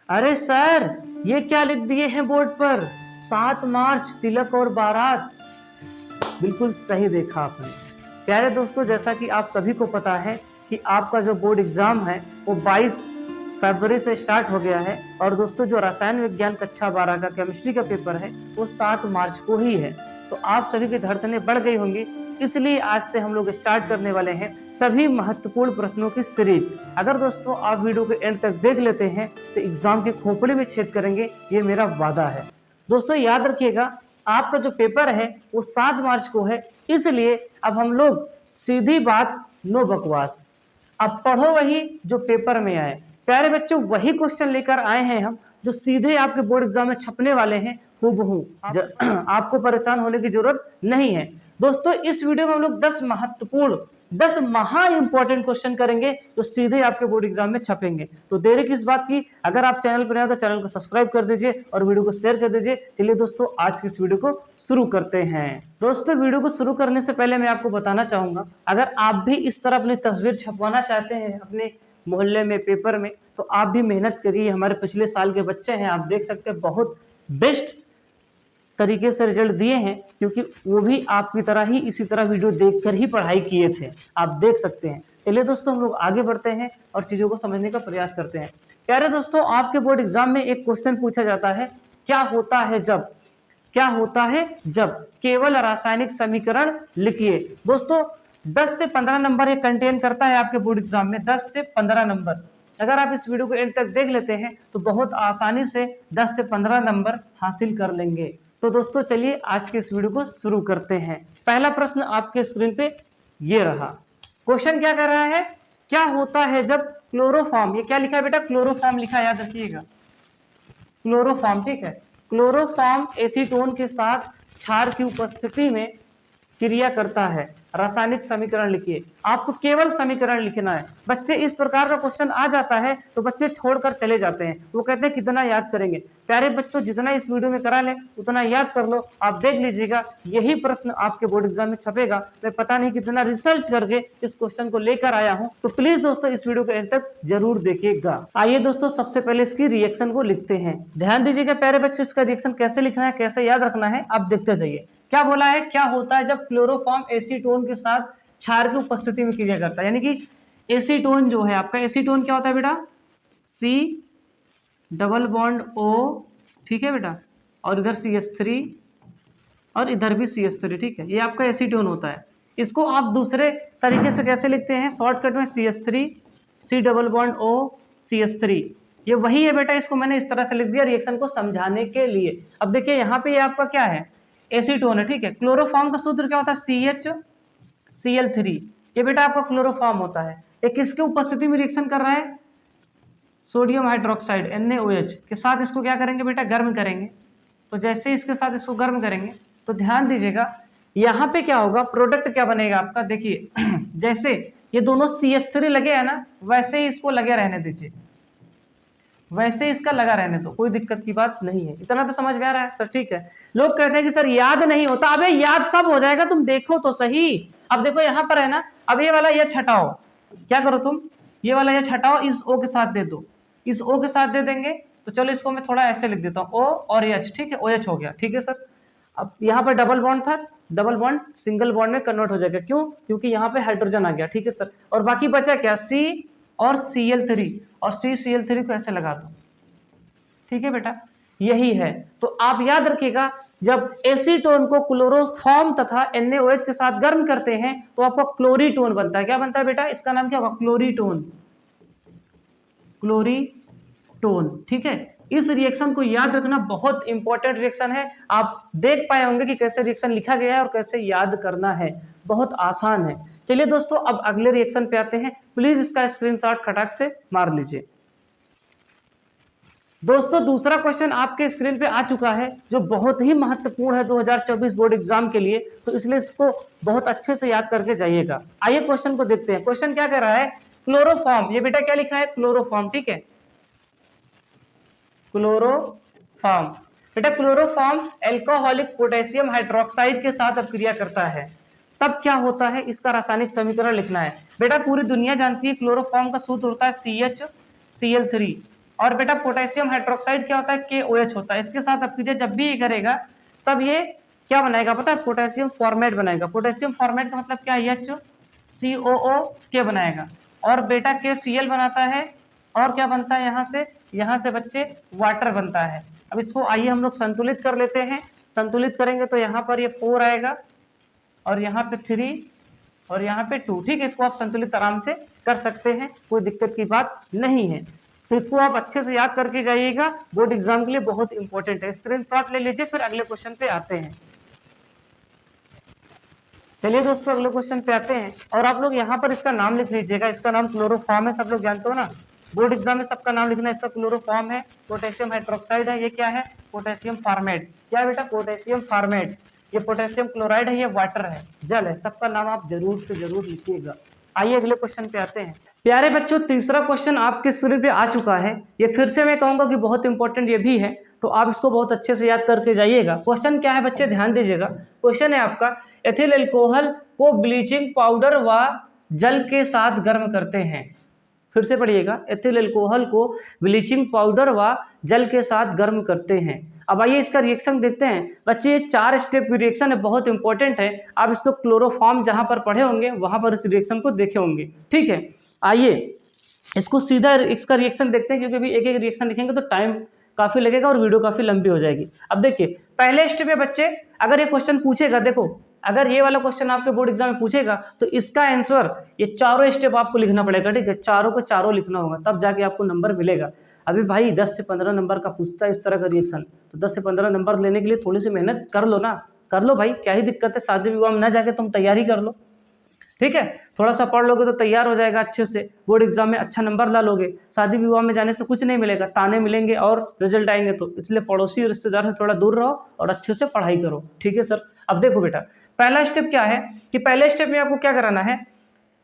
अरे सर, ये क्या लिख दिए हैं बोर्ड पर? 7 मार्च तिलक और बारात। बिल्कुल सही देखा आपने। प्यारे दोस्तों, जैसा कि आप सभी को पता है कि आपका जो बोर्ड एग्जाम है वो 22 फरवरी से स्टार्ट हो गया है। और दोस्तों, जो रसायन विज्ञान कक्षा 12 का केमिस्ट्री का पेपर है वो 7 मार्च को ही है। तो आप सभी की धड़कनें बढ़ गई होंगी, इसलिए आज से हम लोग स्टार्ट करने वाले हैं सभी महत्वपूर्ण प्रश्नों की सीरीज। अगर दोस्तों आप वीडियो के एंड तक देख लेते हैं तो एग्जाम के खोपड़ी में छेद करेंगे, ये मेरा वादा है। दोस्तों याद रखिएगा, आपका जो पेपर है वो 7 मार्च को है, इसलिए अब हम लोग सीधी बात, नो बकवास। अब पढ़ो वही जो पेपर में आए। प्यारे बच्चों, वही क्वेश्चन लेकर आए हैं हम जो सीधे आपके बोर्ड एग्जाम में छपने वाले हैं हूबहू। आपको परेशान होने की जरूरत नहीं है। दोस्तों, इस वीडियो में हम लोग 10 महत्वपूर्ण, 10 महा इंपॉर्टेंट क्वेश्चन करेंगे जो सीधे आपके बोर्ड एग्जाम में छपेंगे। तो देरी किस बात की? अगर आप चैनल पर नए हो तो चैनल को सब्सक्राइब कर दीजिए और वीडियो को शेयर कर दीजिए। चलिए दोस्तों, आज की इस वीडियो को शुरू करते हैं। दोस्तों, वीडियो को शुरू करने से पहले मैं आपको बताना चाहूंगा, अगर आप भी इस तरह अपनी तस्वीर छपवाना चाहते हैं अपने मोहल्ले में, पेपर में, तो आप भी मेहनत करिए। हमारे पिछले साल के बच्चे हैं, आप देख सकते हैं बहुत बेस्ट तरीके से रिजल्ट दिए हैं, क्योंकि वो भी आपकी तरह ही इसी तरह वीडियो देखकर ही पढ़ाई किए थे। आप देख सकते हैं। चलिए दोस्तों, हम लोग आगे बढ़ते हैं और चीज़ों को समझने का प्रयास करते हैं। प्यारे दोस्तों, आपके बोर्ड एग्जाम में एक क्वेश्चन पूछा जाता है, क्या होता है जब, क्या होता है जब केवल रासायनिक समीकरण लिखिए। दोस्तों 10 से 15 नंबर ये कंटेन करता है आपके बोर्ड एग्जाम में, 10 से 15 नंबर। अगर आप इस वीडियो को एंड तक देख लेते हैं तो बहुत आसानी से 10 से 15 नंबर हासिल कर लेंगे। तो दोस्तों चलिए आज के इस वीडियो को शुरू करते हैं। पहला प्रश्न आपके स्क्रीन पे ये रहा। क्वेश्चन क्या कर रहा है? क्या होता है जब क्लोरोफॉर्म, ये क्या लिखा है बेटा? क्लोरोफॉर्म लिखा है, याद रखिएगा, क्लोरोफॉर्म। ठीक है, क्लोरोफॉर्म एसीटोन के साथ क्षार की उपस्थिति में क्रिया करता है। रासायनिक समीकरण लिखिए। आपको केवल समीकरण लिखना है। बच्चे इस प्रकार का क्वेश्चन आ जाता है तो बच्चे छोड़कर चले जाते हैं, वो कहते हैं कितना याद करेंगे। प्यारे बच्चों, जितना इस वीडियो में करा लें उतना याद कर लो। आप देख लीजिएगा, यही प्रश्न आपके बोर्ड एग्जाम में छपेगा। मैं पता नहीं कितना रिसर्च करके इस क्वेश्चन को लेकर आया हूं, तो प्लीज दोस्तों इस वीडियो को एंड तक जरूर देखिएगा। आइए दोस्तों, सबसे पहले इसकी रिएक्शन को लिखते हैं। ध्यान दीजिएगा प्यारे बच्चों, इसका रिएक्शन कैसे लिखना है, कैसे याद रखना है, आप देखते जाइए। क्या बोला है? क्या होता है जब क्लोरोफॉर्म एसीटोन के साथ क्षार की उपस्थिति में क्रिया करता है। यानी कि एसीटोन जो है आपका, एसीटोन क्या होता है बेटा? C डबल बॉन्ड O, ठीक है बेटा, और इधर CH3 और इधर भी CH3, ठीक है, ये आपका एसीटोन होता है। इसको आप दूसरे तरीके से कैसे लिखते हैं? शॉर्टकट में CH3, C double bond O, CH3, ये वही है बेटा। इसको मैंने इस तरह से लिख दिया रिएक्शन को समझाने के लिए। अब देखिए यहाँ पे ये आपका क्या है? एसीटोन है, ठीक है। क्लोरोफॉर्म का सूत्र क्या होता है? CHCl3, ये बेटा आपका क्लोरोफॉर्म होता है। ये किसके उपस्थिति में रिएक्शन कर रहा है? सोडियम हाइड्रोक्साइड NaOH के साथ इसको क्या करेंगे बेटा? गर्म करेंगे। तो जैसे इसके साथ इसको गर्म करेंगे तो ध्यान दीजिएगा यहाँ पे क्या होगा, प्रोडक्ट क्या बनेगा आपका? देखिए जैसे ये दोनों CH3 लगे हैं ना, वैसे ही इसको लगे रहने दीजिए, वैसे इसका लगा रहने दो, कोई दिक्कत की बात नहीं है। इतना तो समझ में आ रहा है सर? ठीक है। लोग कहते हैं कि सर याद नहीं होता। अबे याद सब हो जाएगा, तुम देखो तो सही। अब देखो यहाँ पर है ना, अब ये वाला ये छटाओ, क्या करो तुम, ये वाला ये छटाओ, इस O के साथ दे दो, इस O के साथ दे देंगे। तो चलो इसको मैं थोड़ा ऐसे लिख देता हूँ, O और H, ठीक है, OH हो गया, ठीक है सर। अब यहाँ पर डबल बॉन्ड था, डबल बॉन्ड सिंगल बॉन्ड में कन्वर्ट हो जाएगा। क्यों? क्योंकि यहाँ पे हाइड्रोजन आ गया, ठीक है सर। और बाकी बचा क्या? C और Cl3, और CCl3 को ऐसे लगा दो, ठीक है बेटा, यही है। तो आप याद रखिएगा, जब एसीटोन को क्लोरोफॉर्म तथा NaOH के साथ गर्म करते हैं तो आपका क्लोरीटोन बनता है। क्या बनता है बेटा? इसका नाम क्या होगा? क्लोरीटोन, क्लोरीटोन, ठीक है। इस रिएक्शन को याद रखना, बहुत इंपॉर्टेंट रिएक्शन है। आप देख पाए होंगे कि कैसे रिएक्शन लिखा गया है और कैसे याद करना है, बहुत आसान है। चलिए दोस्तों, अब अगले रिएक्शन पे आते हैं। प्लीज इसका स्क्रीनशॉट खटाक से मार लीजिए। दोस्तों दूसरा क्वेश्चन आपके स्क्रीन पे आ चुका है, जो बहुत ही महत्वपूर्ण है 2024 बोर्ड एग्जाम के लिए, तो इसलिए इसको बहुत अच्छे से याद करके जाइएगा। आइए क्वेश्चन को देखते हैं। क्वेश्चन क्या कह रहा है? क्लोरोफॉर्म, ये बेटा क्या लिखा है? क्लोरोफॉर्म, ठीक है, क्लोरोफॉर्म। बेटा क्लोरोफॉर्म एल्कोहलिक पोटेशियम हाइड्रोक्साइड के साथ अपक्रिया करता है, तब क्या होता है? इसका रासायनिक समीकरण लिखना है। बेटा पूरी दुनिया जानती है क्लोरोफॉर्म का सूत्र होता है CHCl3, और बेटा पोटेशियम हाइड्रोक्साइड क्या होता है, KOH होता है। इसके साथ अब कीजिए, जब भी ये करेगा तब ये क्या बनाएगा पता है, पोटेशियम फॉर्मेट बनाएगा। पोटेशियम फॉर्मेट का मतलब क्या है, HCOO के बनाएगा, और बेटा KCl बनाता है, और क्या बनता है यहाँ से बच्चे वाटर बनता है। अब इसको आइए हम लोग संतुलित कर लेते हैं। संतुलित करेंगे तो यहाँ पर ये 4 आएगा, और यहाँ पे 3 और यहाँ पे 2। ठीक है, इसको आप संतुलित आराम से कर सकते हैं, कोई दिक्कत की बात नहीं है। तो इसको आप अच्छे से याद करके जाइएगा, बोर्ड एग्जाम के लिए बहुत इंपॉर्टेंट है। स्क्रीनशॉट ले लीजिए, फिर अगले क्वेश्चन पे आते हैं। चलिए दोस्तों अगले क्वेश्चन पे आते हैं, और आप लोग यहाँ पर इसका नाम लिख लीजिएगा। इसका नाम क्लोरोफॉर्म है, सब लोग जानते हो ना, बोर्ड एग्जाम में सबका नाम लिखना है। इसका क्लोरोफॉर्म है, पोटेशियम हाइड्रोक्साइड है, ये क्या है, पोटेशियम फॉर्मेट। क्या है बेटा, पोटेशियम फॉर्मेट। ये पोटेशियम क्लोराइड है, ये वाटर है, जल है। सबका नाम आप जरूर से जरूर लिखिएगा। आइए अगले क्वेश्चन पे आते हैं। प्यारे बच्चों, तीसरा क्वेश्चन आपके स्क्रीन पे आ चुका है। ये फिर से मैं कहूंगा कि बहुत इंपॉर्टेंट ये भी है, तो आप इसको बहुत अच्छे से याद करके जाइएगा। क्वेश्चन क्या है बच्चे, ध्यान दीजिएगा। क्वेश्चन है आपका, एथिल अल्कोहल को ब्लीचिंग पाउडर व जल के साथ गर्म करते हैं। फिर से पढ़िएगा, एथिल अल्कोहल को ब्लीचिंग पाउडर व जल के साथ गर्म करते हैं। अब आइए इसका रिएक्शन देखते हैं बच्चे। ये 4 स्टेप की रिएक्शन है, बहुत इंपॉर्टेंट है। आप इसको क्लोरोफॉर्म जहां पर पढ़े होंगे वहां पर इस रिएक्शन को देखे होंगे। ठीक है, आइए इसको सीधा इसका रिएक्शन देखते हैं, क्योंकि अभी एक एक रिएक्शन लिखेंगे तो टाइम काफी लगेगा और वीडियो काफी लंबी हो जाएगी। अब देखिए पहले स्टेप में बच्चे, अगर ये क्वेश्चन पूछेगा, देखो अगर ये वाला क्वेश्चन आपके बोर्ड एग्जाम में पूछेगा तो इसका आंसर ये चारों स्टेप आपको लिखना पड़ेगा। ठीक है, चारों को चारों लिखना होगा, तब जाके आपको नंबर मिलेगा। अभी भाई 10 से 15 नंबर का पूछता है इस तरह का रिएक्शन, तो 10 से 15 नंबर लेने के लिए थोड़ी सी मेहनत कर लो ना, कर लो भाई, क्या ही दिक्कत है। शादी विवाह में ना जाके तुम तैयारी कर लो। ठीक है, थोड़ा सा पढ़ लोगे तो तैयार हो जाएगा अच्छे से, बोर्ड एग्जाम में अच्छा नंबर ला लोगे। शादी विवाह में जाने से कुछ नहीं मिलेगा, ताने मिलेंगे और रिजल्ट आएंगे। तो इसलिए पड़ोसी और रिश्तेदार से थोड़ा दूर रहो और अच्छे से पढ़ाई करो। ठीक है सर। अब देखो बेटा, पहला स्टेप क्या है कि पहले स्टेप में आपको क्या कराना है,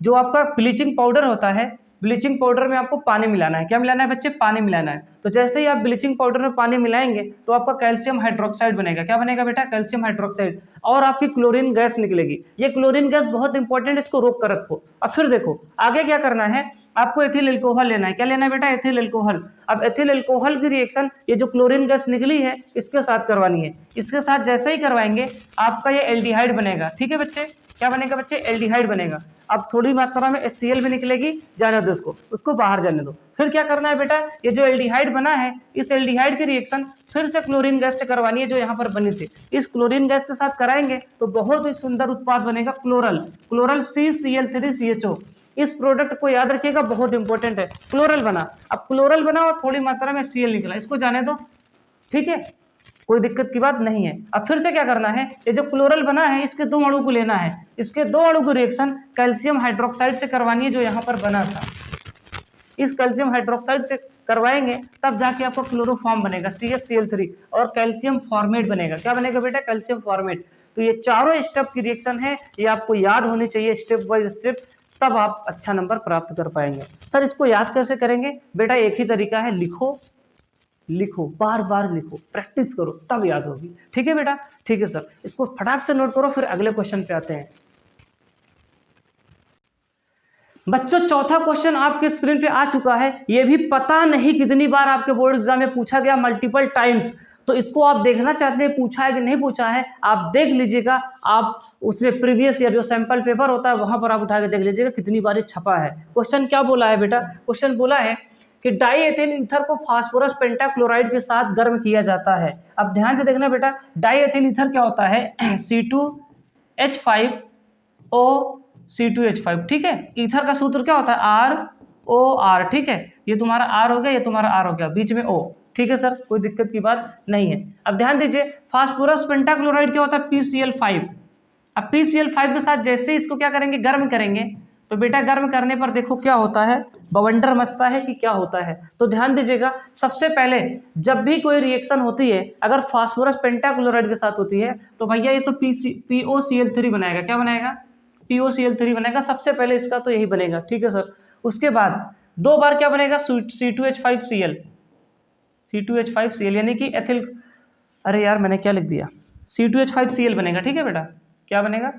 जो आपका ब्लीचिंग पाउडर होता है, ब्लीचिंग पाउडर में आपको पानी मिलाना है। क्या मिलाना है बच्चे, पानी मिलाना है। तो जैसे ही आप ब्लीचिंग पाउडर में पानी मिलाएंगे तो आपका कैल्शियम हाइड्रोक्साइड बनेगा। क्या बनेगा बेटा, कैल्शियम हाइड्रोक्साइड, और आपकी क्लोरीन गैस निकलेगी। ये क्लोरीन गैस बहुत इंपॉर्टेंट, इसको रोक कर रखो। अब फिर देखो आगे क्या करना है, आपको एथिल अल्कोहल लेना है। क्या लेना है बेटा, एथिल अल्कोहल। अब एथिल अल्कोहल की रिएक्शन ये जो क्लोरीन गैस निकली है इसके साथ करवानी है। इसके साथ जैसे ही करवाएंगे आपका ये एल्डिहाइड बनेगा। ठीक है बच्चे, क्या बनेगा बच्चे, एल्डिहाइड बनेगा। अब थोड़ी मात्रा में HCl भी निकलेगी, जाने दो उसको बाहर जाने दो। फिर क्या करना है बेटा, ये जो एल्डिहाइड बना है इस एल्डिहाइड की रिएक्शन फिर से क्लोरीन गैस से करवानी है, जो यहाँ पर बनी थी। इस क्लोरीन गैस के साथ कराएंगे तो बहुत ही सुंदर उत्पाद बनेगा, क्लोरल। Chloral CCl3CHO। इस प्रोडक्ट को याद रखिएगा, बहुत इंपॉर्टेंट है। क्लोरल बना, अब क्लोरल बना और थोड़ी मात्रा में Cl निकला, इसको जाने दो। ठीक है, कोई दिक्कत की बात नहीं है। अब फिर से क्या करना है, ये जो क्लोरल बना है इसके 2 अणु को लेना है। इसके 2 अणु की रिएक्शन कैल्शियम हाइड्रोक्साइड से करवानी है, जो यहाँ पर बना था। इस कैल्शियम हाइड्रोक्साइड से करवाएंगे तब जाके आपको क्लोरोफॉर्म बनेगा, CHCl3, और कैल्शियम फॉर्मेट बनेगा। क्या बनेगा बेटा, कैल्शियम फॉर्मेट। तो ये चारों स्टेप की रिएक्शन है, ये आपको याद होनी चाहिए स्टेप बाय स्टेप, तब आप अच्छा नंबर प्राप्त कर पाएंगे। सर इसको याद कैसे करेंगे बेटा, एक ही तरीका है, लिखो लिखो, बार बार लिखो, प्रैक्टिस करो, तब याद होगी। ठीक है बेटा, ठीक है सर। इसको फटाक से नोट करो, फिर अगले क्वेश्चन पे आते हैं। बच्चों चौथा क्वेश्चन आपके स्क्रीन पे आ चुका है। ये भी पता नहीं कितनी बार आपके बोर्ड एग्जाम में पूछा गया, मल्टीपल टाइम्स। तो इसको आप देखना चाहते हैं पूछा है कि नहीं पूछा है, आप देख लीजिएगा। आप उसमें प्रीवियस ईयर जो सैंपल पेपर होता है वहां पर आप उठा के देख लीजिएगा कितनी बार छपा है। क्वेश्चन क्या बोला है बेटा, क्वेश्चन बोला है कि डाई एथिल ईथर को फास्फोरस पेंटाक्लोराइड के साथ गर्म किया जाता है। अब ध्यान से देखना बेटा, डाई एथिल ईथर क्या होता है, C2H5O C2H5। ठीक है, ईथर का सूत्र क्या होता है, ROR। ठीक है, ये तुम्हारा R हो गया, ये तुम्हारा R हो गया, बीच में O। ठीक है सर, कोई दिक्कत की बात नहीं है। अब ध्यान दीजिए, फास्फोरस पेंटाक्लोराइड क्या होता है, PCl5। अब PCl5 के साथ जैसे ही इसको क्या करेंगे, गर्म करेंगे, तो बेटा गर्म करने पर देखो क्या होता है, बवंडर मचता है कि क्या होता है। तो ध्यान दीजिएगा, सबसे पहले जब भी कोई रिएक्शन होती है अगर फास्फोरस पेंटाक्लोराइड के साथ होती है तो भैया ये तो POCl3 बनाएगा। क्या बनाएगा, POCl3 बनाएगा। सबसे पहले इसका तो यही बनेगा। ठीक है सर, उसके बाद 2 बार क्या बनेगा, C2H5Cl, C2H5Cl यानी कि एथिल, अरे यार मैंने क्या लिख दिया, C2H5Cl बनेगा। ठीक है बेटा, क्या बनेगा,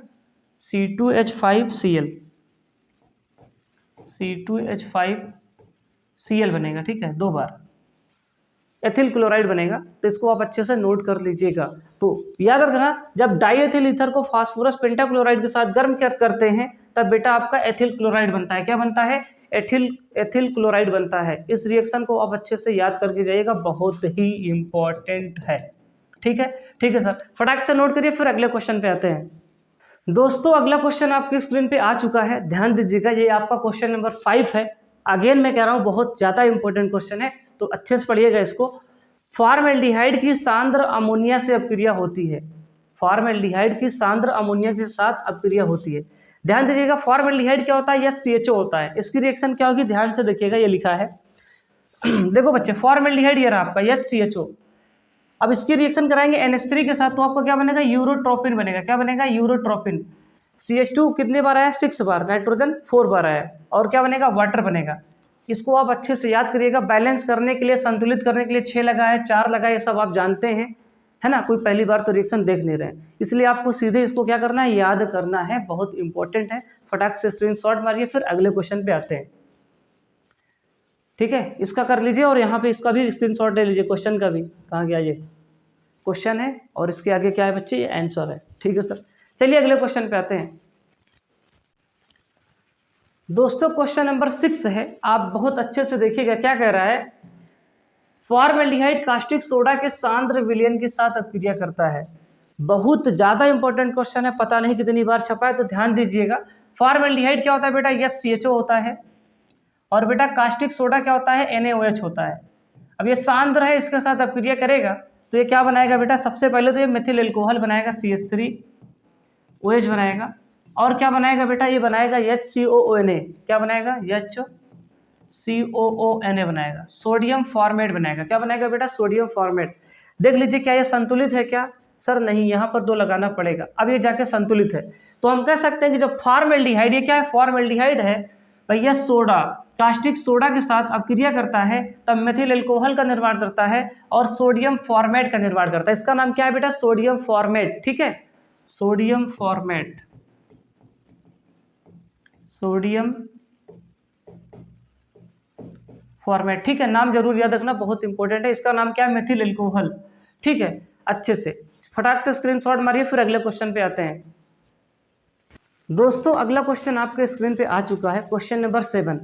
C2H5Cl बनेगा। ठीक है, 2 बार। एथिल क्लोराइड बनेगा। तो इसको आप अच्छे से नोट कर लीजिएगा। तो याद रखना, जब डाईएथिल ईथर को फास्फोरस पेंटाक्लोराइड के साथ गर्म करते हैं तब बेटा आपका एथिल क्लोराइड बनता है। क्या बनता है? एथिल क्लोराइड बनता है। इस रिएक्शन को आप अच्छे से याद करके जाइएगा, बहुत ही इंपॉर्टेंट है। ठीक है सर, फटाक से नोट करिए, फिर अगले क्वेश्चन पे आते हैं। दोस्तों अगला क्वेश्चन आपकी स्क्रीन पे आ चुका है, ध्यान दीजिएगा, ये आपका क्वेश्चन नंबर 5 है। अगेन मैं कह रहा हूँ बहुत ज्यादा इंपॉर्टेंट क्वेश्चन है, तो अच्छे से पढ़िएगा इसको। फॉर्मेल्डिहाइड की सांद्र अमोनिया से अपक्रिया होती है। फॉर्मेल्डिहाइड की सांद्र अमोनिया के साथ अपक्रिया होती है। ध्यान दीजिएगा, फॉर्मेल्डिहाइड क्या होता है? HCHO होता है। इसकी रिएक्शन क्या होगी? ध्यान से देखिएगा, ये लिखा है देखो बच्चे, फॉर्मेल्डिहाइड ये रहा आपका HCHO। अब इसकी रिएक्शन कराएंगे NH3 के साथ, तो आपको क्या बनेगा? यूरोट्रोपिन बनेगा। क्या बनेगा? यूरोट्रोपिन। CH2 कितने बार आया? 6 बार। नाइट्रोजन 4 बार आया, और क्या बनेगा? वाटर बनेगा। इसको आप अच्छे से याद करिएगा। बैलेंस करने के लिए, संतुलित करने के लिए 6 लगा है, 4 लगा है, ये सब आप जानते हैं, है ना। कोई पहली बार तो रिएक्शन देख नहीं रहे हैं, इसलिए आपको सीधे इसको क्या करना है? याद करना है, बहुत इंपॉर्टेंट है। फटाक से स्क्रीनशॉट मारिए, फिर अगले क्वेश्चन पे आते हैं। ठीक है, इसका कर लीजिए, और यहाँ पे इसका भी स्क्रीनशॉट ले लीजिए, क्वेश्चन का भी। कहाँ गया? ये क्वेश्चन है और इसके आगे क्या है बच्चे? ये आंसर है। ठीक है सर, चलिए अगले क्वेश्चन पे आते हैं। दोस्तों क्वेश्चन नंबर 6 है, आप बहुत अच्छे से देखिएगा। क्या कह रहा है? फॉर्मेल्डिहाइड कास्टिक सोडा के सांद्र विलयन के साथ अपक्रिया करता है। बहुत ज्यादा इंपॉर्टेंट क्वेश्चन है, पता नहीं कितनी बार छपा है, तो ध्यान दीजिएगा। फॉर्मेल्डिहाइड क्या होता है बेटा? HCHO होता है, और बेटा कास्टिक सोडा क्या होता है? NaOH होता है। अब ये सांद्र है, इसके साथ अपक्रिया करेगा तो ये क्या बनाएगा बेटा? सबसे पहले तो ये मेथिल एल्कोहल बनाएगा, CH3OH बनाएगा, और क्या बनाएगा बेटा? ये बनाएगा HCOONA। क्या बनाएगा? HCOONA बनाएगा। सोडियम फॉर्मेट बनाएगा। क्या बनाएगा बेटा? Sodium format. देख लीजिए, क्या ये संतुलित है? क्या सर नहीं, यहाँ पर 2 लगाना पड़ेगा। अब ये जाके संतुलित है, तो हम कह सकते हैं कि जब फॉर्मेल्डिहाइड, ये क्या है? फॉर्मेल्डिहाइड है भैया, सोडा, कास्टिक सोडा के साथ अपक्रिया करता है, तब मेथिल एल्कोहल का निर्माण करता है और सोडियम फॉर्मेट का निर्माण करता है। इसका नाम क्या है बेटा? Sodium format. ठीक है, सोडियम फॉर्मेट, सोडियम फॉर्मेट। ठीक है, नाम जरूर याद रखना, बहुत इंपॉर्टेंट है। इसका नाम क्या है? Methyl alcohol. ठीक है, अच्छे से फटाक से स्क्रीनशॉट मारिए, फिर अगले क्वेश्चन पे आते हैं। दोस्तों अगला क्वेश्चन आपके स्क्रीन पे आ चुका है, क्वेश्चन नंबर 7।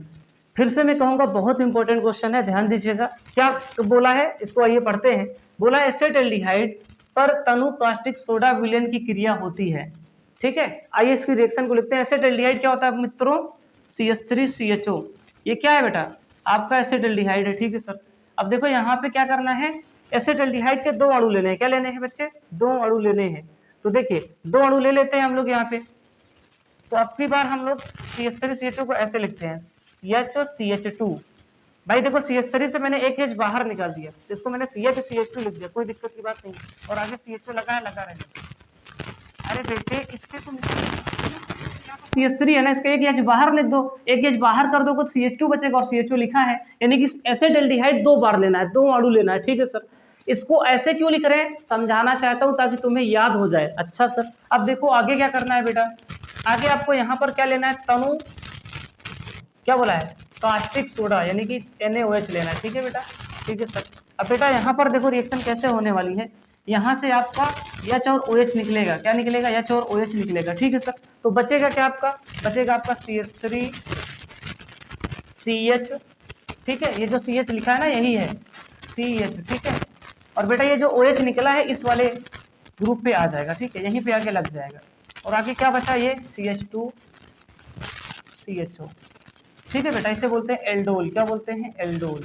फिर से मैं कहूंगा बहुत इंपॉर्टेंट क्वेश्चन है, ध्यान दीजिएगा। क्या बोला है? इसको आइए पढ़ते हैं। बोला है एसेटल्डिहाइड पर तनु कास्टिक सोडा विलयन की क्रिया होती है। ठीक है, आइए इसकी रिएक्शन को लिखते हैं। एसेटल्डिहाइड क्या होता है मित्रों? CH3CHO। ये क्या है बेटा? आपका एसेटल्डिहाइड है। ठीक है सर, अब देखो यहाँ पे क्या करना है? एसेटल्डिहाइड के 2 अणु लेने हैं। क्या लेने हैं बच्चे? 2 अणु लेने हैं। तो देखिए 2 अणु ले लेते हैं हम लोग यहाँ पे। तो अब की बार हम लोग CH3CHO को ऐसे लिखते हैं, CHO भाई देखो CH3 से मैंने एक H बाहर निकाल दिया, इसको मैंने CH2 लिख दिया, कोई दिक्कत की बात नहीं। और आगे CHO लगा रहेगा। अरे बेटे इससे तुम CH3 है ना, इसका एक H बाहर लिख दो, एक H बाहर कर दो तो CH2 बचेगा, और CHO लिखा है, यानी कि एसेटल्डिहाइड 2 बार लेना है, 2 अणु लेना है। ठीक है सर, इसको ऐसे क्यों लिख रहे हैं समझाना चाहता हूं ताकि तुम्हें याद हो जाए। अच्छा सर, अब देखो आगे क्या करना है बेटा? आगे आपको यहाँ पर क्या लेना है? तनु, क्या बोला है? कास्टिक सोडा, यानी कि NaOH लेना है। ठीक है बेटा, ठीक है सर। अब बेटा यहाँ पर देखो रिएक्शन कैसे होने वाली है। यहाँ से आपका H और OH निकलेगा। क्या निकलेगा? H और OH निकलेगा। ठीक है सर, तो बचेगा क्या आपका? बचेगा आपका CH3CH। ठीक है, ये जो CH लिखा है ना यही है CH। ठीक है, और बेटा ये जो OH निकला है इस वाले ग्रुप पे आ जाएगा। ठीक है, यहीं पे आके लग जाएगा, और आगे क्या बचा? ये CH2CHO। ठीक है बेटा, इसे बोलते हैं एल्डोल। क्या बोलते हैं? एल्डोल।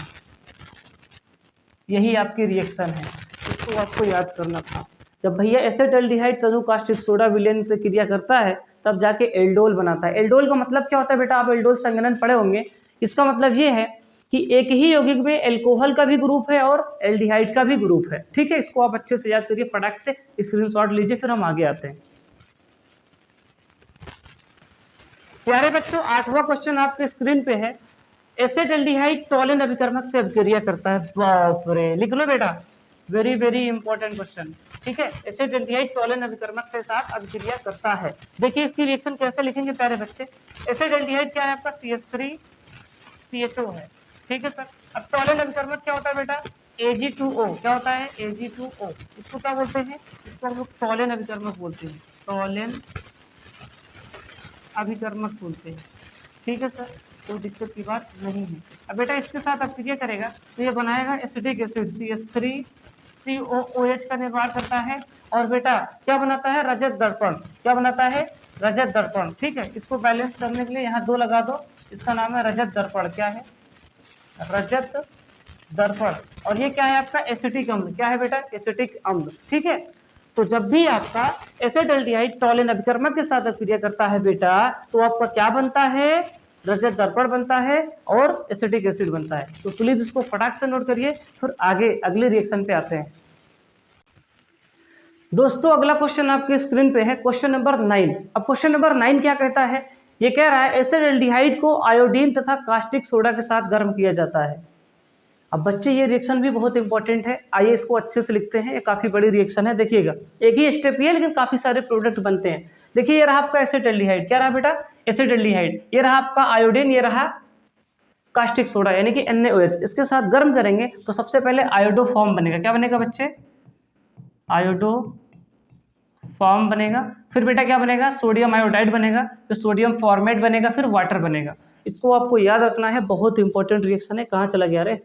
यही आपकी रिएक्शन है, इसको आपको याद करना था। जब भैया एसेटल्डिहाइड तनु कास्टिक सोडा विलयन से क्रिया करता है तब जाके एल्डोल बनाता है। एल्डोल का मतलब क्या होता है बेटा? आप एल्डोल संघनन पढ़े होंगे। इसका मतलब ये है कि एक ही यौगिक में एल्कोहल का भी ग्रुप है और एल्डिहाइड का भी ग्रुप है। ठीक है, इसको आप अच्छे से याद करिए, फटाक से स्क्रीनशॉट लीजिए, फिर हम आगे आते हैं। प्यारे बच्चों 8वां क्वेश्चन आपके स्क्रीन पे है। एसेटल्डिहाइड टॉलिन अभिकर्मक से अपक्रिया करता है। बाप रे, लिख लो बेटा, वेरी वेरी इंपॉर्टेंट क्वेश्चन। ठीक है, एसेटल्डिहाइड टॉलिन अभिकर्मक के साथ अपक्रिया करता है। देखिए इसकी रिएक्शन कैसे लिखेंगे प्यारे बच्चे। एसेटल्डिहाइड क्या है आपका? CH3CHO है। ठीक है सर, अब टॉलिन अभिकर्मक क्या होता है बेटा? Ag2O क्या होता है? Ag2O इसको क्या बोलते हैं? इसको हम लोग टॉलेन अभिकर्मक बोलते हैं, टॉलेन अभिकर्मक बोलते हैं। ठीक है सर, कोई दिक्कत की बात नहीं है। अब बेटा इसके साथ अब क्या करेगा, तो ये बनाएगा एसिटिक एसिड CH3COOH का निर्माण करता है। और बेटा क्या बनाता है? रजत दर्पण। क्या बनाता है? रजत दर्पण। ठीक है, इसको बैलेंस करने के लिए यहाँ 2 लगा दो, इसका नाम है रजत दर्पण। क्या है? रजत दर्पण। और ये क्या है आपका? एसिटिक अम्ल। क्या है बेटा? एसिटिक अम्ल। ठीक है, तो जब भी आपका एसिडल्डिहाइड टॉलेन अभिकर्मक के साथ क्रिया करता है बेटा, तो आपका क्या बनता है? रजत दर्पण बनता है और एसिटिक एसिड बनता है। तो प्लीज इसको फटाक से नोट करिए, फिर आगे अगले रिएक्शन पे आते हैं। दोस्तों अगला क्वेश्चन आपके स्क्रीन पे है, क्वेश्चन नंबर 9। अब क्वेश्चन नंबर 9 क्या कहता है? ये कह रहा है एसिडल्डिहाइड को आयोडीन तथा कास्टिक सोडा के साथ गर्म किया जाता है। अब बच्चे ये रिएक्शन भी बहुत इंपॉर्टेंट है, आइए इसको अच्छे से लिखते हैं। ये काफ़ी बड़ी रिएक्शन है, देखिएगा एक ही स्टेप ही है लेकिन काफ़ी सारे प्रोडक्ट बनते हैं। देखिए ये रहा आपका एसिडल्डिहाइड। क्या रहा बेटा? एसिडल्डिहाइड। ये रहा आपका आयोडीन, ये रहा कास्टिक सोडा यानी कि NaOH। इसके साथ गर्म करेंगे तो सबसे पहले आयोडो फॉर्म बनेगा। क्या बनेगा बच्चे? आयोडो फॉर्म बनेगा। फिर बेटा क्या बनेगा? सोडियम आयोडाइड बनेगा, फिर सोडियम फॉर्मेट बनेगा, फिर वाटर बनेगा। इसको आपको याद रखना है, बहुत इंपॉर्टेंट रिएक्शन है। कहाँ चला गया रे?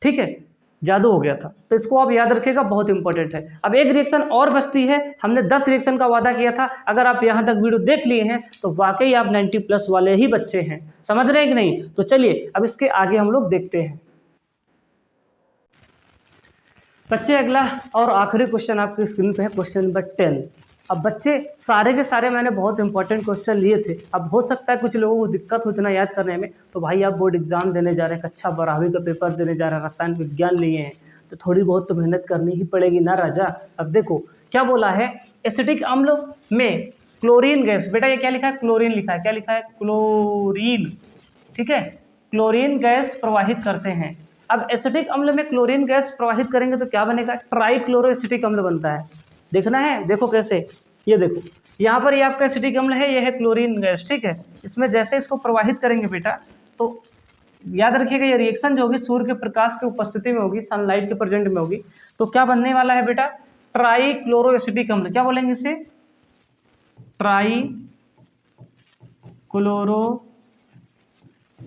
ठीक है, जादू हो गया था, तो इसको आप याद रखिएगा, बहुत इंपॉर्टेंट है। अब एक रिएक्शन और बचती है, हमने 10 रिएक्शन का वादा किया था। अगर आप यहाँ तक वीडियो देख लिए हैं तो वाकई आप 90+ वाले ही बच्चे हैं, समझ रहे हैं कि नहीं? तो चलिए अब इसके आगे हम लोग देखते हैं बच्चे। अगला और आखिरी क्वेश्चन आपकी स्क्रीन पे है, क्वेश्चन नंबर 10। अब बच्चे सारे के सारे मैंने बहुत इंपॉर्टेंट क्वेश्चन लिए थे। अब हो सकता है कुछ लोगों को दिक्कत हो इतना याद करने में, तो भाई आप बोर्ड एग्जाम देने जा रहे हैं, कक्षा 12वीं का पेपर देने जा रहे हैं, रसायन विज्ञान लिए हैं, तो थोड़ी बहुत तो मेहनत करनी ही पड़ेगी ना राजा। अब देखो क्या बोला है, एसिटिक अम्ल में क्लोरीन गैस। बेटा ये क्या लिखा है? क्लोरीन लिखा है। क्या लिखा है? क्लोरीन। ठीक है, क्लोरीन गैस प्रवाहित करते हैं। अब एसिटिक अम्ल में क्लोरीन गैस प्रवाहित करेंगे तो क्या बनेगा? ट्राइक्लोरो एसिटिक अम्ल बनता है। देखना है, देखो कैसे, ये देखो यहाँ पर ये आपका एसिटिक अम्ल है, ये है क्लोरीन गैस। ठीक है, इसमें जैसे इसको प्रवाहित करेंगे बेटा, तो याद रखिएगा ये रिएक्शन जो होगी सूर्य के प्रकाश की उपस्थिति में होगी, सनलाइट के प्रेजेंट में होगी। तो क्या बनने वाला है बेटा? ट्राइक्लोरो एसिटिक अम्ल। क्या बोलेंगे इसे? ट्राइक्लोरो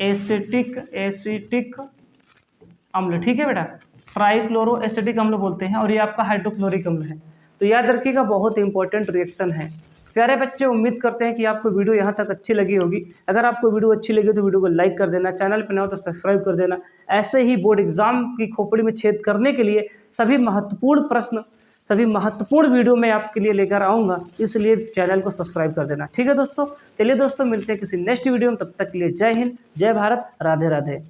एसिटिक अम्ल। ठीक है बेटा, ट्राइक्लोरो एसिटिक अम्ल बोलते हैं, और ये आपका हाइड्रोक्लोरिक अम्ल है। तो याद रखिएगा बहुत इंपॉर्टेंट रिएक्शन है। प्यारे बच्चे, उम्मीद करते हैं कि आपको वीडियो यहाँ तक अच्छी लगी होगी। अगर आपको वीडियो अच्छी लगी तो वीडियो को लाइक कर देना, चैनल पर न हो तो सब्सक्राइब कर देना। ऐसे ही बोर्ड एग्जाम की खोपड़ी में छेद करने के लिए सभी महत्वपूर्ण प्रश्न, सभी महत्वपूर्ण वीडियो मैं आपके लिए लेकर आऊँगा, इसलिए चैनल को सब्सक्राइब कर देना। ठीक है दोस्तों, चलिए दोस्तों मिलते हैं किसी नेक्स्ट वीडियो में, तब तक के लिए जय हिंद, जय भारत, राधे राधे।